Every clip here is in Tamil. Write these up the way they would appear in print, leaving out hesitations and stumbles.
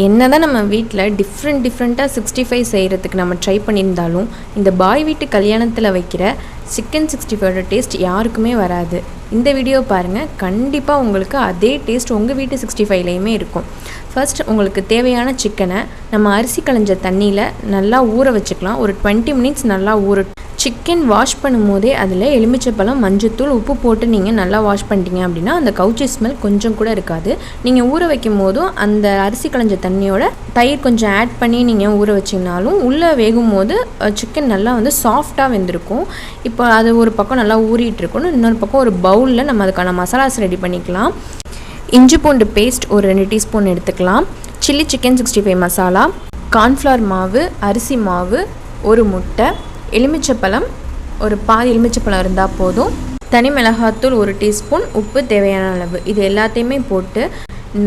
என்னதான் நம்ம வீட்டில் டிஃப்ரெண்ட்டாக 65 செய்கிறதுக்கு நம்ம ட்ரை பண்ணியிருந்தாலும் இந்த பாய் வீட்டு கல்யாணத்தில் வைக்கிற சிக்கன் 65ஓட டேஸ்ட் யாருக்குமே வராது. இந்த வீடியோ பாருங்கள், கண்டிப்பாக உங்களுக்கு அதே டேஸ்ட் உங்கள் வீட்டு 65லேயுமே இருக்கும். ஃபர்ஸ்ட் உங்களுக்கு தேவையான சிக்கனை நம்ம அரிசி களைஞ்ச தண்ணியில் நல்லா ஊற வச்சுக்கலாம். ஒரு 20 மினிட்ஸ் நல்லா சிக்கன் வாஷ் பண்ணும்போதே அதில் எலுமிச்சைப்பழம், மஞ்சத்தூள், உப்பு போட்டு நீங்கள் நல்லா வாஷ் பண்ணிட்டீங்க அப்படின்னா அந்த கவுச்சி ஸ்மெல் கொஞ்சம் கூட இருக்காது. நீங்கள் ஊற வைக்கும் போதும் அந்த அரிசி களைஞ்ச தண்ணியோட தயிர் கொஞ்சம் ஆட் பண்ணி நீங்கள் ஊற வச்சிங்கனாலும் உள்ளே வேகும் போது சிக்கன் நல்லா வந்து சாஃப்டாக வெந்திருக்கும். இப்போ அது ஒரு பக்கம் நல்லா ஊறிட்டு இருக்கணும். இன்னொரு பக்கம் ஒரு பவுலில் நம்ம அதுக்கான மசாலாஸ் ரெடி பண்ணிக்கலாம். இஞ்சி பூண்டு பேஸ்ட் ஒரு 2 டீஸ்பூன் எடுத்துக்கலாம். சில்லி சிக்கன் 65 மசாலா, கார்ன்ஃப்ளவர் மாவு, அரிசி மாவு, ஒரு முட்டை, எலுமிச்சைப்பழம் ஒரு பாதி எலுமிச்சைப்பழம் இருந்தால் போதும், தனி மிளகாத்தூள் 1 டீஸ்பூன், உப்பு தேவையான அளவு, இது எல்லாத்தையுமே போட்டு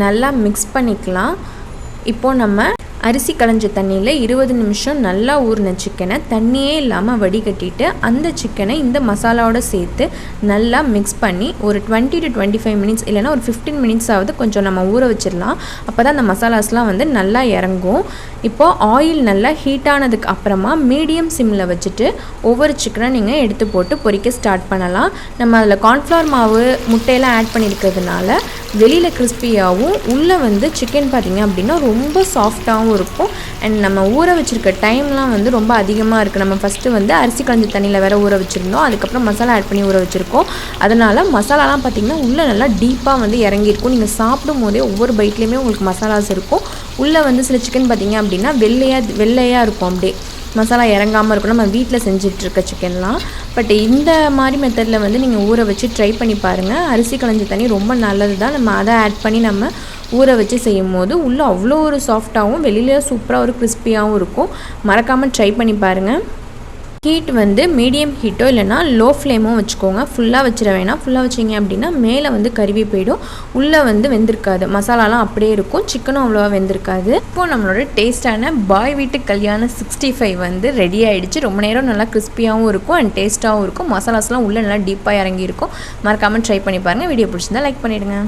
நல்லா மிக்ஸ் பண்ணிக்கலாம். இப்போது நம்ம அரிசி களைஞ்ச தண்ணியில் 20 நிமிஷம் நல்லா ஊறின சிக்கனை தண்ணியே இல்லாமல் வடிகட்டிட்டு அந்த சிக்கனை இந்த மசாலாவோட சேர்த்து நல்லா மிக்ஸ் பண்ணி ஒரு 20 to 25 மினிட்ஸ் இல்லைனா ஒரு 15 மினிட்ஸ் ஆகுது கொஞ்சம் நம்ம ஊற வச்சிடலாம். அப்போ தான் அந்த மசாலாஸ்லாம் வந்து நல்லா இறங்கும். இப்போது ஆயில் நல்லா ஹீட் ஆனதுக்கு அப்புறமா மீடியம் சிம்மில் வச்சுட்டு ஒவ்வொரு சிக்கனை நீங்கள் எடுத்து போட்டு பொரிக்க ஸ்டார்ட் பண்ணலாம். நம்ம அதில் கார்ன்ஃப்ளவர் மாவு, முட்டையெல்லாம் ஆட் பண்ணியிருக்கிறதுனால வெளியில் கிறிஸ்பியாகவும் உள்ளே வந்து சிக்கன் பார்த்திங்க அப்படின்னா ரொம்ப சாஃப்டாகவும் இருக்கும். அண்ட் நம்ம ஊற வச்சுருக்க டைம்லாம் வந்து ரொம்ப அதிகமாக இருக்குது. நம்ம ஃபஸ்ட்டு வந்து அரிசி களைஞ்ச தண்ணியில் வேறு ஊற வச்சுருந்தோம், அதுக்கப்புறம் மசாலா ஆட் பண்ணி ஊற வச்சுருக்கோம். அதனால் மசாலாலாம் பார்த்திங்கன்னா உள்ளே நல்லா டீப்பாக வந்து இறங்கியிருக்கும். நீங்கள் சாப்பிடும் போதே ஒவ்வொரு பைட்லேயுமே உங்களுக்கு மசாலாஸ் இருக்கும். உள்ளே வந்து சில சிக்கன் பார்த்திங்க அப்படின்னா வெள்ளையாக இருக்கும், அப்படியே மசாலா இறங்காமல் இருக்கும் நம்ம வீட்டில் செஞ்சிட்ருக்க சிக்கன்லாம். பட் இந்த மாதிரி மெத்தடில் வந்து நீங்கள் ஊற வச்சு ட்ரை பண்ணி பாருங்கள். அரிசி களைஞ்ச தண்ணி ரொம்ப நல்லது தான். நம்ம அதை ஆட் பண்ணி நம்ம ஊற வச்சு செய்யும் போது உள்ளே அவ்வளோ ஒரு சாஃப்டாகவும் வெளியில சூப்பராக ஒரு கிறிஸ்பியாகவும் இருக்கும். மறக்காமல் ட்ரை பண்ணி பாருங்கள். ஹீட் வந்து மீடியம் ஹீட்டோ இல்லைனா லோ ஃப்ளேமோ வச்சுக்கோங்க. ஃபுல்லாக வச்சிட வேணாம். ஃபுல்லாக வச்சிங்க அப்படின்னா மேலே வந்து கருவி போயிடும், உள்ளே வந்து வெந்திருக்காது, மசாலாலாம் அப்படியே இருக்கும், சிக்கனும் அவ்வளோவா வெந்திருக்காது. இப்போது நம்மளோட டேஸ்ட்டான பாய் வீட்டு கல்யாணம் 65 வந்து ரெடி ஆகிடுச்சு. ரொம்ப நேரம் நல்லா கிறிஸ்பியாகவும் இருக்கும் அண்ட் டேஸ்ட்டாகவும் இருக்கும். மசாலாஸ்லாம் உள்ளே நல்லா டீப்பாக இறங்கியிருக்கும். மறக்காமல் ட்ரை பண்ணி பாருங்கள். வீடியோ பிடிச்சிருந்தா லைக் பண்ணிவிடுங்க.